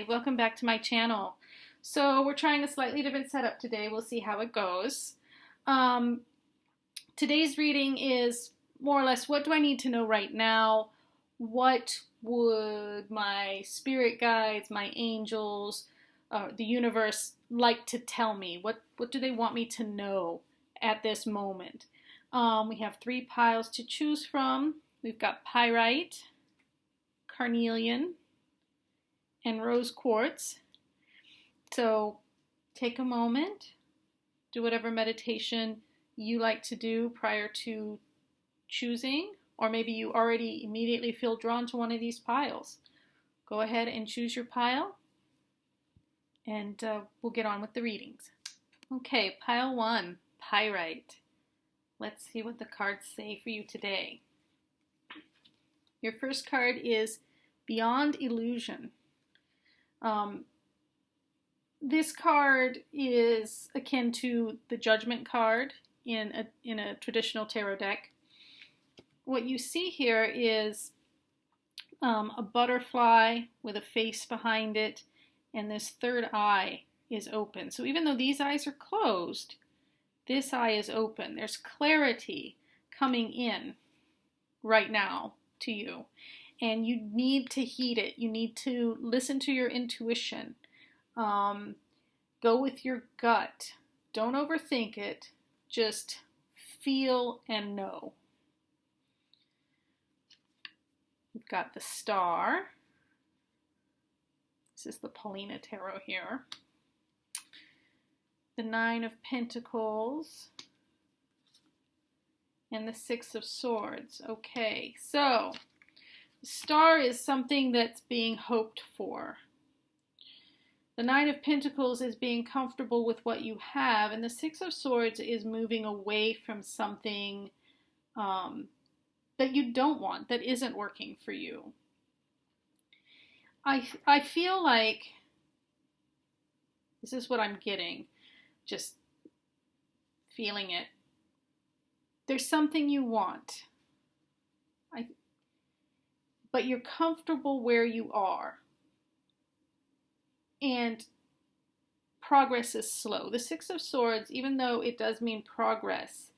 welcome back to my channel. So we're trying a slightly different setup today. We'll see how it goes. Today's reading is more or less, what do I need to know right now? What would my spirit guides, my angels, the universe like to tell me? What do they want me to know at this moment? We have 3 piles to choose from. We've got Pyrite, Carnelian, and Rose Quartz. So take a moment, do whatever meditation you like to do prior to choosing, or maybe you already immediately feel drawn to one of these piles. Go ahead and choose your pile, and we'll get on with the readings. Okay, pile 1, Pyrite. Let's see what the cards say for you today. Your first card is Beyond Illusion. This card is akin to the Judgment card in a traditional tarot deck. What you see here is a butterfly with a face behind it, and this third eye is open. So even though these eyes are closed, this eye is open. There's clarity coming in right now to you, and you need to heed it. You need to listen to your intuition. Go with your gut. Don't overthink it. Just feel and know. We've got the Star. This is the Paulina tarot here. The 9 of Pentacles. And the 6 of Swords. Okay, so the Star is something that's being hoped for. The 9 of Pentacles is being comfortable with what you have, and the 6 of Swords is moving away from something that you don't want, that isn't working for you. I feel like this is what I'm getting, just feeling it. There's something you want, but you're comfortable where you are. And progress is slow. The 6 of Swords, even though it does mean progress,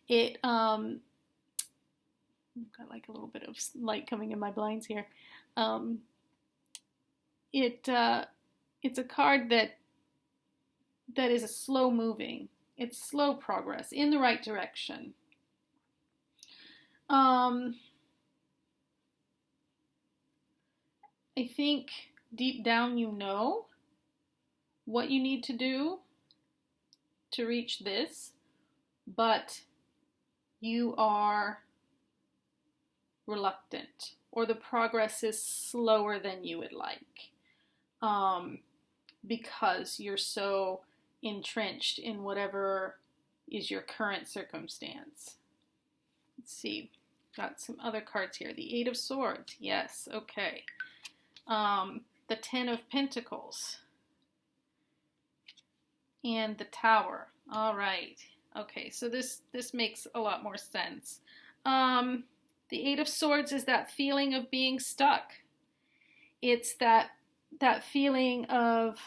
it got like a little bit of light coming in my blinds here. It's a card that is a slow moving. It's slow progress in the right direction. I think deep down you know what you need to do to reach this, but you are reluctant, or the progress is slower than you would like, because you're so entrenched in whatever is your current circumstance. Let's see, got some other cards here. The 8 of Swords, yes, okay. The 10 of Pentacles, and the Tower. All right. Okay, so this makes a lot more sense. The 8 of Swords is that feeling of being stuck. It's that feeling of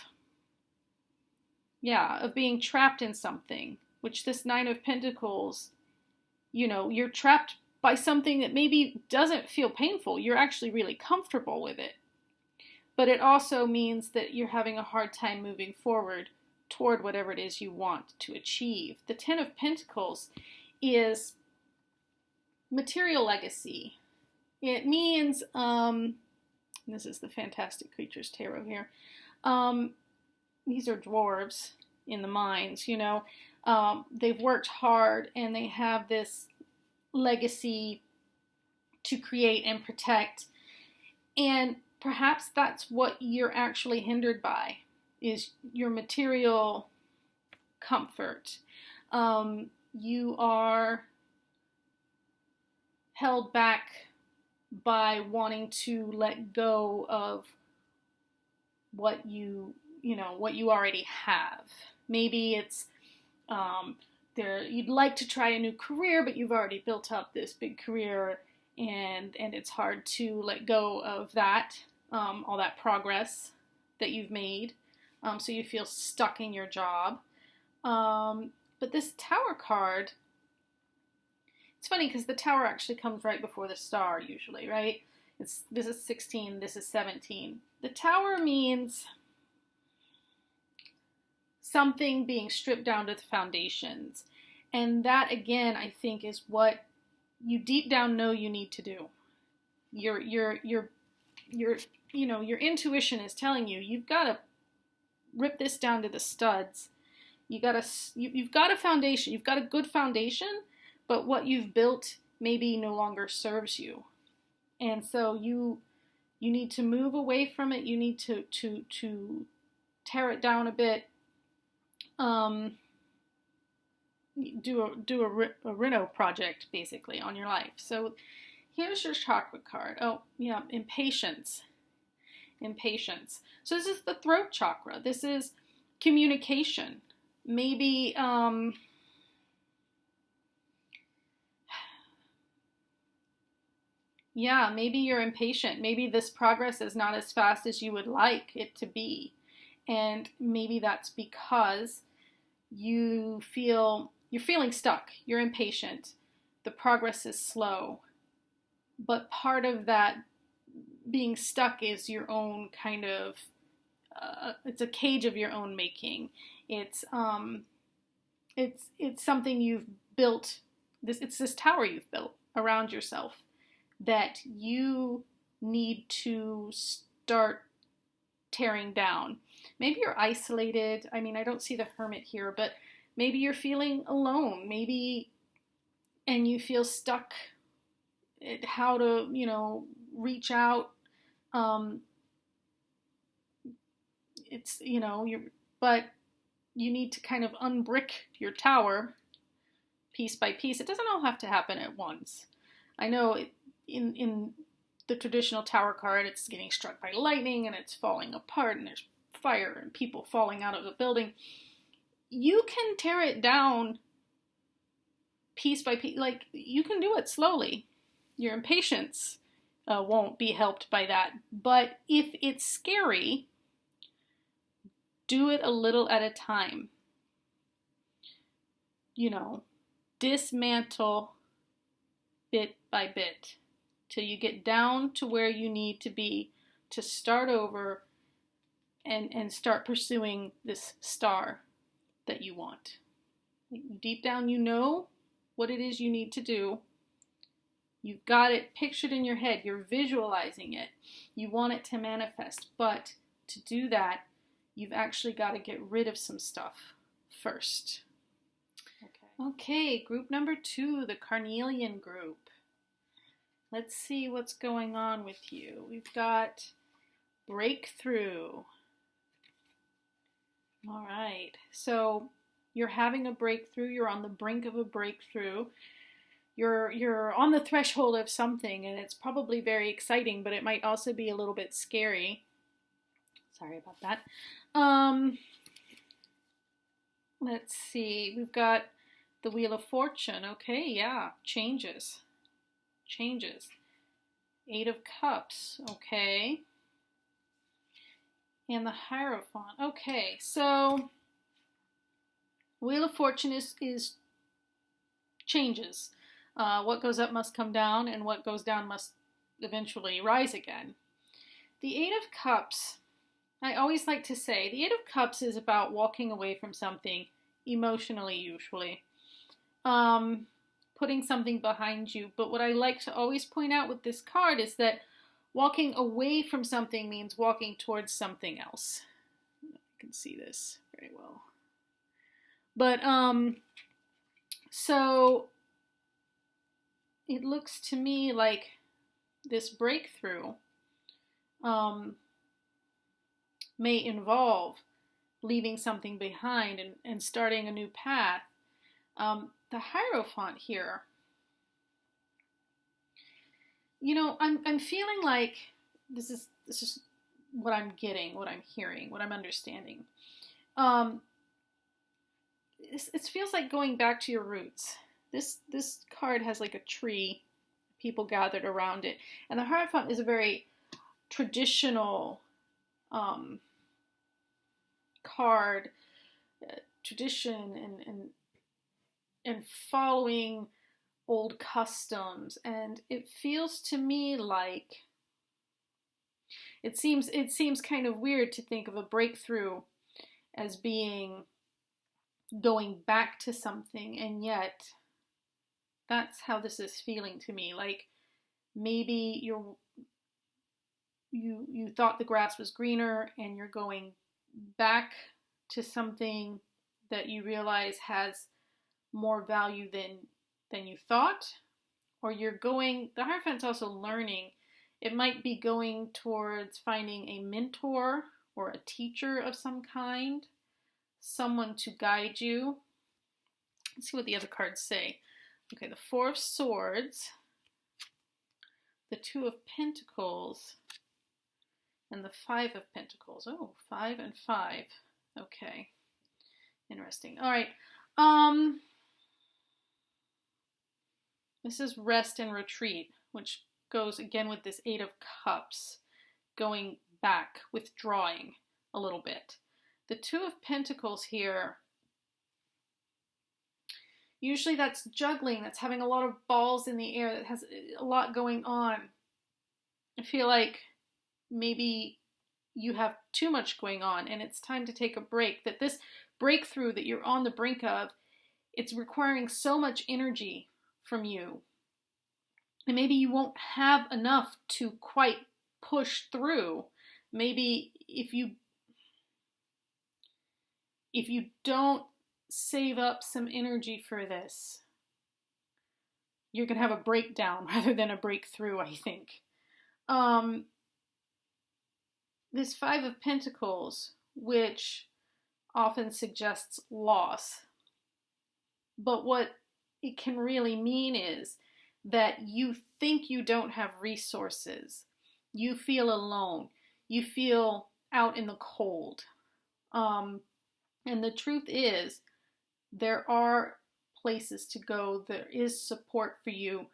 being trapped in something, which this 9 of Pentacles, you're trapped by something that maybe doesn't feel painful. You're actually really comfortable with it. But it also means that you're having a hard time moving forward toward whatever it is you want to achieve. The 10 of Pentacles is material legacy. It means, this is the Fantastic Creatures Tarot here. These are dwarves in the mines, they've worked hard and they have this legacy to create and protect. And perhaps that's what you're actually hindered by, is your material comfort. You are held back by wanting to let go of what you already have. Maybe it's you'd like to try a new career, but you've already built up this big career, and it's hard to let go of that, all that progress. that you've made, so you feel stuck in your job. But this Tower card, it's funny because the Tower actually comes right before the Star usually, right? This is 16, this is 17. The Tower means something being stripped down to the foundations. And that, again, I think is what you deep down know you need to do. Your intuition is telling you, you've got to rip this down to the studs. You've got a foundation, you've got a good foundation, but what you've built maybe no longer serves you. And so you need to move away from it. You need to tear it down a bit. Do a reno project basically on your life. So here's your chakra card. Oh yeah, impatience. So this is the throat chakra. This is communication. Maybe maybe you're impatient. Maybe this progress is not as fast as you would like it to be. And maybe that's because you're feeling stuck. You're impatient. The progress is slow. But part of that being stuck is your own kind of, it's a cage of your own making. It's something you've built. It's this tower you've built around yourself that you need to start tearing down. Maybe you're isolated. I mean, I don't see the Hermit here, but maybe you're feeling alone. And you feel stuck at how to, reach out. But you need to kind of unbrick your tower piece by piece. It doesn't all have to happen at once. I know in the traditional Tower card, it's getting struck by lightning and it's falling apart and there's fire and people falling out of the building. You can tear it down piece by piece. Like, you can do it slowly. Your impatience won't be helped by that. But if it's scary, do it a little at a time. Dismantle bit by bit till you get down to where you need to be to start over and start pursuing this star that you want. Deep down, you know what it is you need to do. You've got it pictured in your head. You're visualizing it. You want it to manifest. But to do that, you've actually got to get rid of some stuff first. Okay, group number 2, the Carnelian group. Let's see what's going on with you. We've got breakthrough. All right, so you're having a breakthrough. You're on the brink of a breakthrough. You're on the threshold of something, and it's probably very exciting, but it might also be a little bit scary. Sorry about that. Let's see. We've got the Wheel of Fortune. Okay, yeah, changes. 8 of Cups. Okay. And the Hierophant. Okay, so Wheel of Fortune is changes. What goes up must come down, and what goes down must eventually rise again. The 8 of Cups, I always like to say, the 8 of Cups is about walking away from something, emotionally usually. Putting something behind you. But what I like to always point out with this card is that walking away from something means walking towards something else. You can see this very well. But, so it looks to me like this breakthrough may involve leaving something behind and starting a new path. The Hierophant here, I'm feeling like this is what I'm getting, what I'm hearing, what I'm understanding. It feels like going back to your roots. This card has like a tree, people gathered around it, and the Hierophant is a very traditional card, tradition and following old customs. And it feels to me like it seems kind of weird to think of a breakthrough as being going back to something, and yet that's how this is feeling to me. Like maybe you thought the grass was greener and you're going back to something that you realize has more value than you thought, or you're going, the Hierophant's also learning. It might be going towards finding a mentor or a teacher of some kind, someone to guide you. Let's see what the other cards say. Okay, the Four of Swords, the Two of Pentacles, and the Five of Pentacles. Oh, 5 and 5. Okay, interesting. All right. This is rest and retreat, which goes again with this Eight of Cups, going back, withdrawing a little bit. The Two of Pentacles here, usually that's juggling, that's having a lot of balls in the air, that has a lot going on. I feel like maybe you have too much going on and it's time to take a break. That this breakthrough that you're on the brink of, it's requiring so much energy from you. And maybe you won't have enough to quite push through. Maybe if you don't save up some energy for this, you're going to have a breakdown rather than a breakthrough, I think. This Five of Pentacles, which often suggests loss, but what it can really mean is that you think you don't have resources. You feel alone. You feel out in the cold. And the truth is, there are places to go. There is support for you.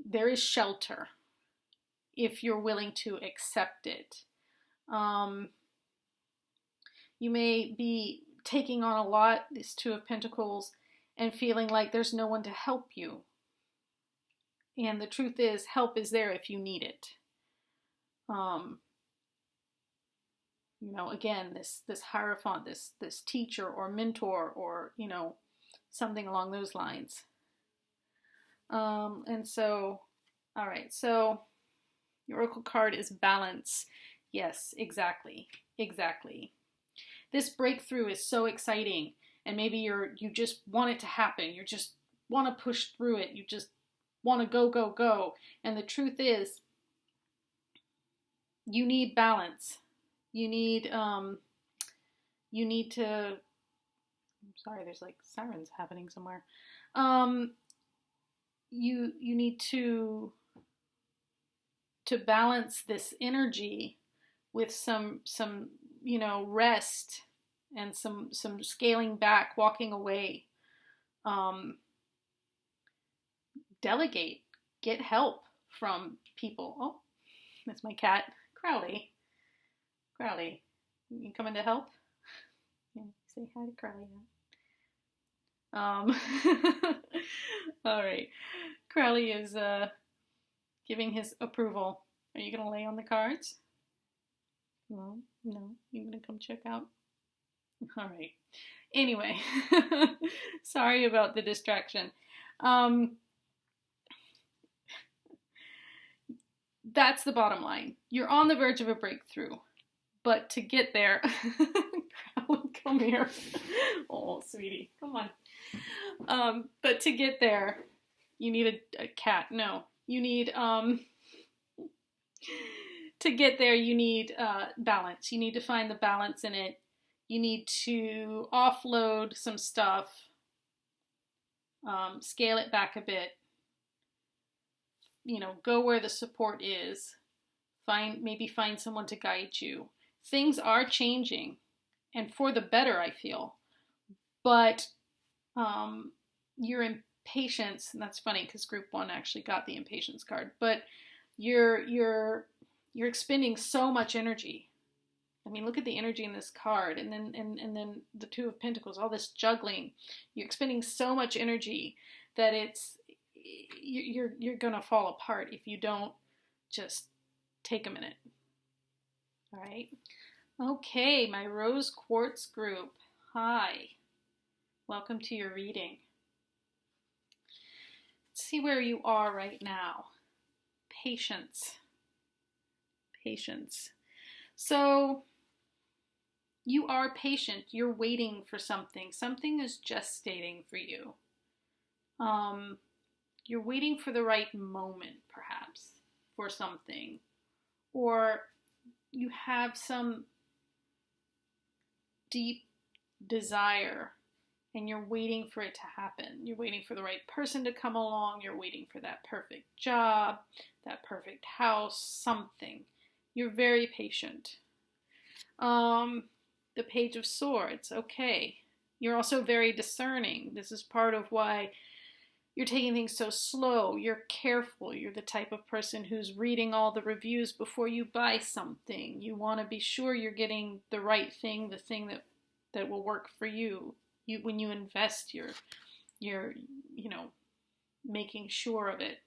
There is shelter if you're willing to accept it. You may be taking on a lot, this Two of Pentacles, and feeling like there's no one to help you. And the truth is, help is there if you need it. Again, this Hierophant, this teacher or mentor, or something along those lines. And so, all right, so your Oracle card is Balance. Yes, exactly. This breakthrough is so exciting, and maybe you just want it to happen. You just want to push through it. You just want to go. And the truth is, you need balance. You need to, I'm sorry, there's like sirens happening somewhere. You need to balance this energy with some rest and some scaling back, walking away. Delegate, get help from people. Oh, that's my cat, Crowley. Crowley, you coming to help? Yeah, say hi to Crowley now. All right. Crowley is giving his approval. Are you gonna lay on the cards? No, you're gonna come check out? All right. Anyway, sorry about the distraction. That's the bottom line. You're on the verge of a breakthrough. But to get there, Crowley, come here. Oh, sweetie, come on. But to get there, you need a cat. No, you need, to get there, you need balance. You need to find the balance in it. You need to offload some stuff, scale it back a bit, go where the support is, maybe find someone to guide you. Things are changing, and for the better, I feel. But your impatience, and that's funny because Group 1 actually got the impatience card, but you're expending so much energy I mean, look at the energy in this card, and then the Two of Pentacles, all this juggling. You're expending so much energy that you're gonna fall apart if you don't just take a minute. All right. Okay, my Rose Quartz group. Hi. Welcome to your reading. Let's see where you are right now. Patience. Patience. So you are patient. You're waiting for something. Something is gestating for you. You're waiting for the right moment, perhaps, for something. Or you have some deep desire and you're waiting for it to happen. You're waiting for the right person to come along. You're waiting for that perfect job, that perfect house, something. You're very patient. The Page of Swords, okay. You're also very discerning. This is part of why you're taking things so slow. You're careful. You're the type of person who's reading all the reviews before you buy something. You want to be sure you're getting the right thing, the thing that will work for you. When you invest, you're making sure of it.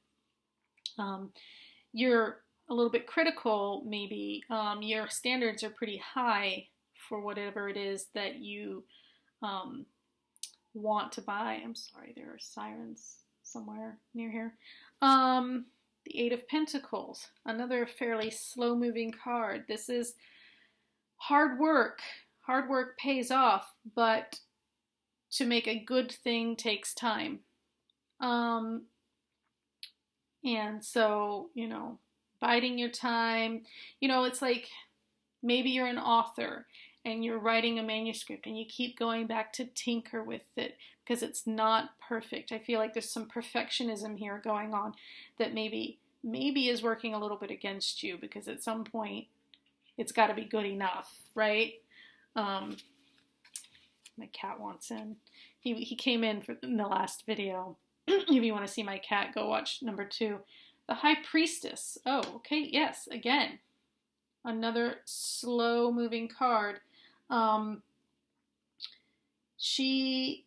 You're a little bit critical, maybe. Your standards are pretty high for whatever it is that you want to buy. I'm sorry, there are sirens somewhere near here. The Eight of Pentacles, another fairly slow-moving card. This is hard work. Hard work pays off, but to make a good thing takes time. And so, biding your time. It's like maybe you're an author and you're writing a manuscript and you keep going back to tinker with it because it's not perfect. I feel like there's some perfectionism here going on that maybe is working a little bit against you, because at some point it's got to be good enough, right? My cat wants in. He came in in the last video. If you want to see my cat, go watch number 2. The High Priestess. Oh, okay, yes, again. Another slow-moving card. She,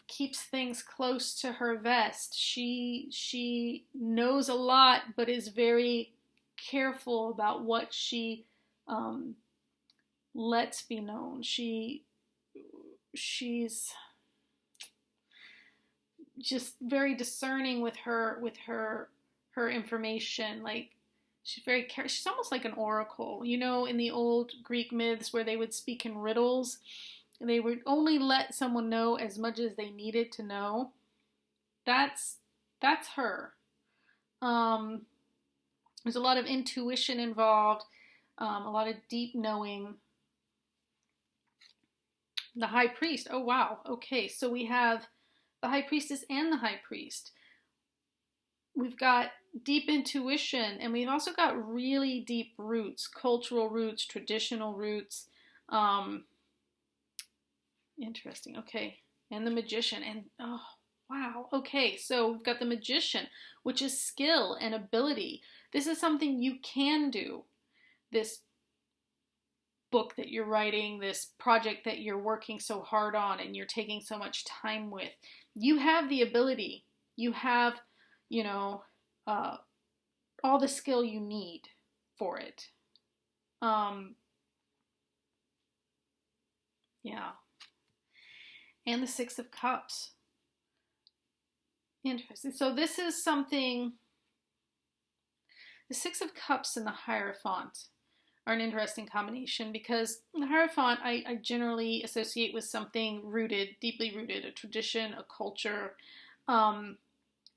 keeps things close to her vest. She knows a lot, but is very careful about what she lets be known. She's just very discerning with her information. Like, she's almost like an oracle. In the old Greek myths where they would speak in riddles, they would only let someone know as much as they needed to know. That's her. There's a lot of intuition involved, a lot of deep knowing. The High Priest. Oh, wow. Okay, so we have the High Priestess and the High Priest. We've got deep intuition, and we've also got really deep roots, cultural roots, traditional roots. Interesting. Okay. And the Magician. And, oh, wow. Okay, so we've got the Magician, which is skill and ability. This is something you can do. This book that you're writing, this project that you're working so hard on and you're taking so much time with. You have the ability. You have, all the skill you need for it. Yeah. And the Six of Cups. Interesting. So this is something, the Six of Cups and the Hierophant are an interesting combination, because the Hierophant I generally associate with something rooted, deeply rooted, a tradition, a culture,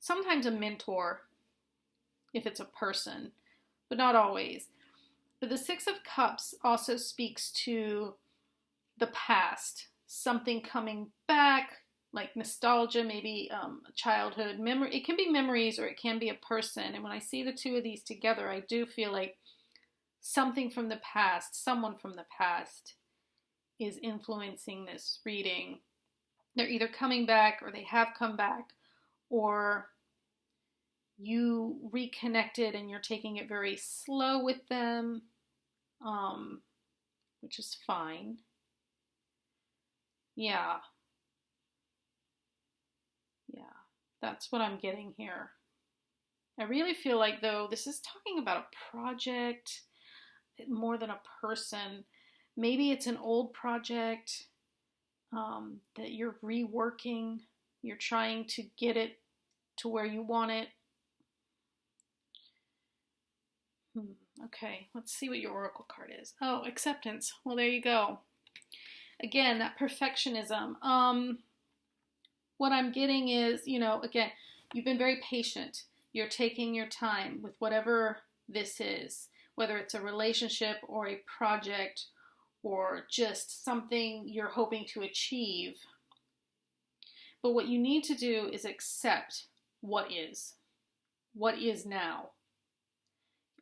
sometimes a mentor, if it's a person, but not always. But the Six of Cups also speaks to the past, something coming back, like nostalgia, maybe childhood memory. It can be memories or it can be a person. And when I see the two of these together, I do feel like something from the past, someone from the past is influencing this reading. They're either coming back or they have come back, or you reconnected and you're taking it very slow with them. which is fine. Yeah. Yeah. That's what I'm getting here. I really feel like, though, this is talking about a project more than a person. Maybe it's an old project that you're reworking. You're trying to get it to where you want it. Okay, let's see what your oracle card is. Oh, acceptance. Well, there you go. Again, that perfectionism. What I'm getting is, again, you've been very patient. You're taking your time with whatever this is, whether it's a relationship or a project or just something you're hoping to achieve. But what you need to do is accept what is now.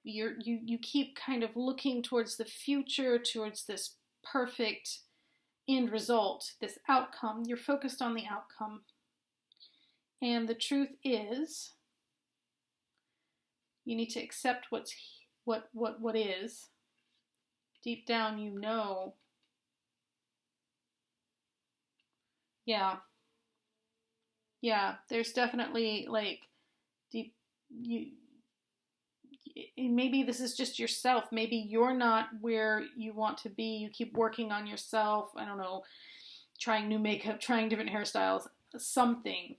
You keep kind of looking towards the future, towards this perfect end result, this outcome. You're focused on the outcome. And the truth is, you need to accept what is. Deep down, you know. Yeah. Yeah, there's definitely like deep maybe this is just yourself. Maybe you're not where you want to be. You keep working on yourself. I don't know, trying new makeup, trying different hairstyles, something.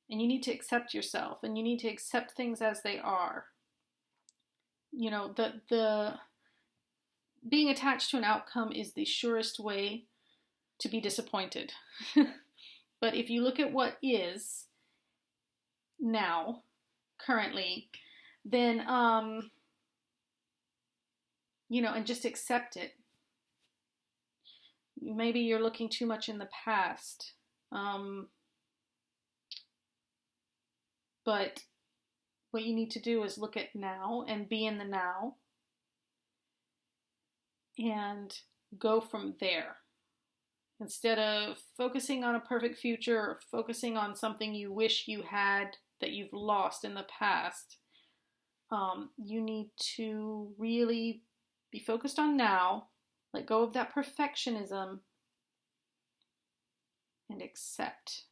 And you need to accept yourself, and you need to accept things as they are. The being attached to an outcome is the surest way to be disappointed. But if you look at what is now, currently, then, and just accept it. Maybe you're looking too much in the past. But what you need to do is look at now and be in the now and go from there. Instead of focusing on a perfect future or focusing on something you wish you had that you've lost in the past, you need to really be focused on now, let go of that perfectionism, and accept.